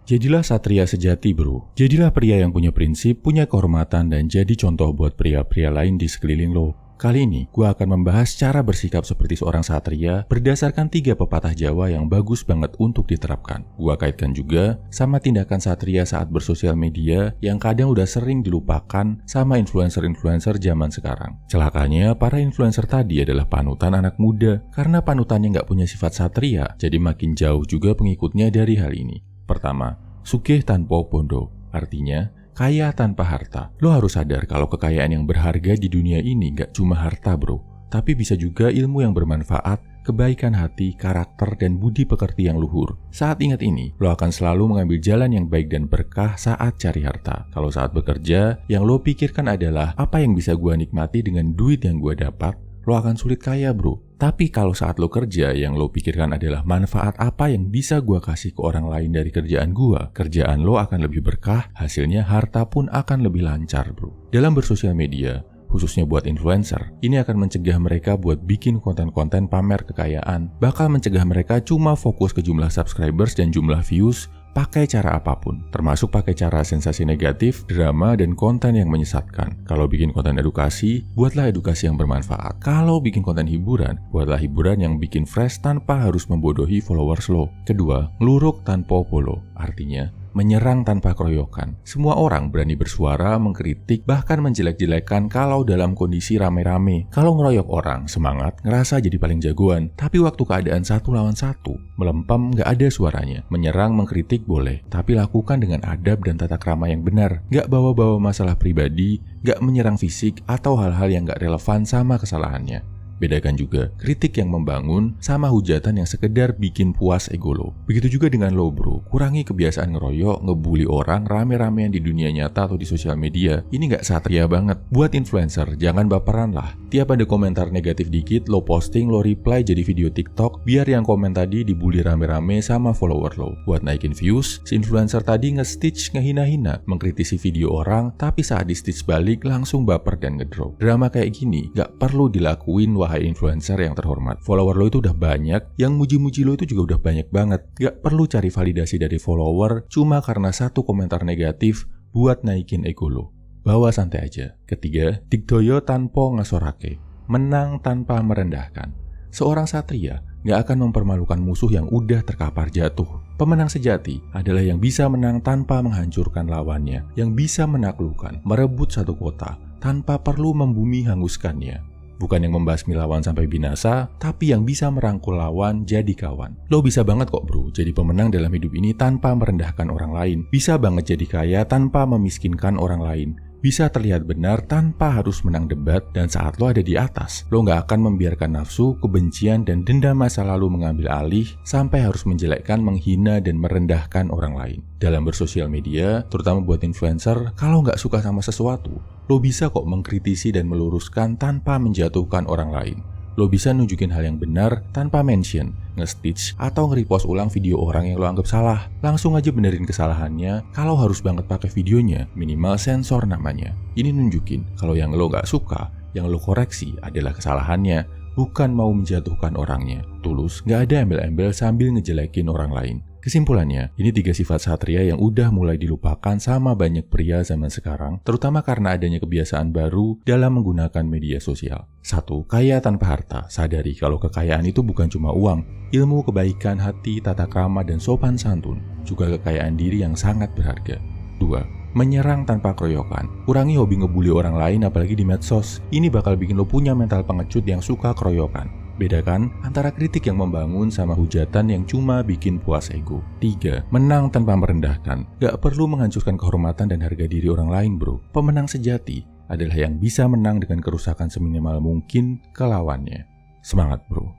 Jadilah satria sejati bro. Jadilah pria yang punya prinsip, punya kehormatan, dan jadi contoh buat pria-pria lain di sekeliling lo. Kali ini, gue akan membahas cara bersikap seperti seorang satria berdasarkan 3 pepatah Jawa yang bagus banget untuk diterapkan. Gue kaitkan juga sama tindakan satria saat bersosial media yang kadang udah sering dilupakan sama influencer-influencer zaman sekarang. Celakanya, para influencer tadi adalah panutan anak muda. Karena panutannya nggak punya sifat satria, jadi makin jauh juga pengikutnya dari hal ini. Pertama, sugih tanpa bondo, artinya kaya tanpa harta. Lo harus sadar kalau kekayaan yang berharga di dunia ini gak cuma harta bro, tapi bisa juga ilmu yang bermanfaat, kebaikan hati, karakter, dan budi pekerti yang luhur. Saat ingat ini, lo akan selalu mengambil jalan yang baik dan berkah saat cari harta. Kalau saat bekerja, yang lo pikirkan adalah apa yang bisa gua nikmati dengan duit yang gua dapat, lo akan sulit kaya bro. Tapi kalau saat lo kerja, yang lo pikirkan adalah manfaat apa yang bisa gua kasih ke orang lain dari kerjaan gua, kerjaan lo akan lebih berkah, hasilnya harta pun akan lebih lancar bro. Dalam bersosial media, khususnya buat influencer, ini akan mencegah mereka buat bikin konten-konten pamer kekayaan, bakal mencegah mereka cuma fokus ke jumlah subscribers dan jumlah views, pakai cara apapun, termasuk pakai cara sensasi negatif, drama, dan konten yang menyesatkan. Kalau bikin konten edukasi, buatlah edukasi yang bermanfaat. Kalau bikin konten hiburan, buatlah hiburan yang bikin fresh tanpa harus membodohi followers lo. Kedua, ngeluruk tanpa polo, artinya menyerang tanpa keroyokan. Semua orang berani bersuara, mengkritik, bahkan menjelek-jelekan kalau dalam kondisi rame-rame. Kalau ngeroyok orang, semangat, ngerasa jadi paling jagoan. Tapi waktu keadaan 1 lawan 1, melempem gak ada suaranya. Menyerang, mengkritik boleh, tapi lakukan dengan adab dan tata krama yang benar. Gak bawa-bawa masalah pribadi, gak menyerang fisik, atau hal-hal yang gak relevan sama kesalahannya. Bedakan juga kritik yang membangun sama hujatan yang sekedar bikin puas ego lo. Begitu juga dengan lo bro, kurangi kebiasaan ngeroyok, ngebully orang rame-ramean di dunia nyata atau di sosial media. Ini gak satria banget. Buat influencer, jangan baperan lah. Tiap ada komentar negatif dikit, lo posting, lo reply jadi video TikTok, biar yang komen tadi dibully rame-rame sama follower lo. Buat naikin views, si influencer tadi nge-stitch ngehina-hina, mengkritisi video orang, tapi saat di-stitch balik langsung baper dan ngedrop. Drama kayak gini gak perlu dilakuin wahai influencer yang terhormat. Follower lo itu udah banyak, yang muji-muji lo itu juga udah banyak banget. Gak perlu cari validasi dari follower cuma karena satu komentar negatif buat naikin ego lo. Bawa santai aja. Ketiga, digdoyo tanpa ngasorake, menang tanpa merendahkan. Seorang satria gak akan mempermalukan musuh yang udah terkapar jatuh. Pemenang sejati adalah yang bisa menang tanpa menghancurkan lawannya, yang bisa menaklukkan, merebut satu kota tanpa perlu membumi hanguskannya. Bukan yang membasmi lawan sampai binasa, tapi yang bisa merangkul lawan jadi kawan. Lo bisa banget kok bro, jadi pemenang dalam hidup ini tanpa merendahkan orang lain. Bisa banget jadi kaya tanpa memiskinkan orang lain. Bisa terlihat benar tanpa harus menang debat, dan saat lo ada di atas, lo gak akan membiarkan nafsu, kebencian, dan dendam masa lalu mengambil alih sampai harus menjelekkan, menghina, dan merendahkan orang lain. Dalam bersosial media, terutama buat influencer, kalau gak suka sama sesuatu, lo bisa kok mengkritisi dan meluruskan tanpa menjatuhkan orang lain. Lo bisa nunjukin hal yang benar tanpa mention, nge-stitch, atau nge-repost ulang video orang yang lo anggap salah. Langsung aja benerin kesalahannya. Kalau harus banget pakai videonya, minimal sensor namanya. Ini nunjukin kalau yang lo gak suka, yang lo koreksi adalah kesalahannya, bukan mau menjatuhkan orangnya. Tulus, gak ada embel-embel sambil ngejelekin orang lain. Kesimpulannya, ini 3 sifat satria yang udah mulai dilupakan sama banyak pria zaman sekarang, terutama karena adanya kebiasaan baru dalam menggunakan media sosial. 1. Kaya tanpa harta. Sadari kalau kekayaan itu bukan cuma uang, ilmu, kebaikan hati, tata krama, dan sopan santun, juga kekayaan diri yang sangat berharga. 2. Menyerang tanpa keroyokan. Kurangi hobi ngebully orang lain apalagi di medsos. Ini bakal bikin lo punya mental pengecut yang suka keroyokan. Bedakan antara kritik yang membangun sama hujatan yang cuma bikin puas ego. 3. Menang tanpa merendahkan. Gak perlu menghancurkan kehormatan dan harga diri orang lain bro. Pemenang sejati adalah yang bisa menang dengan kerusakan seminimal mungkin ke lawannya. Semangat bro.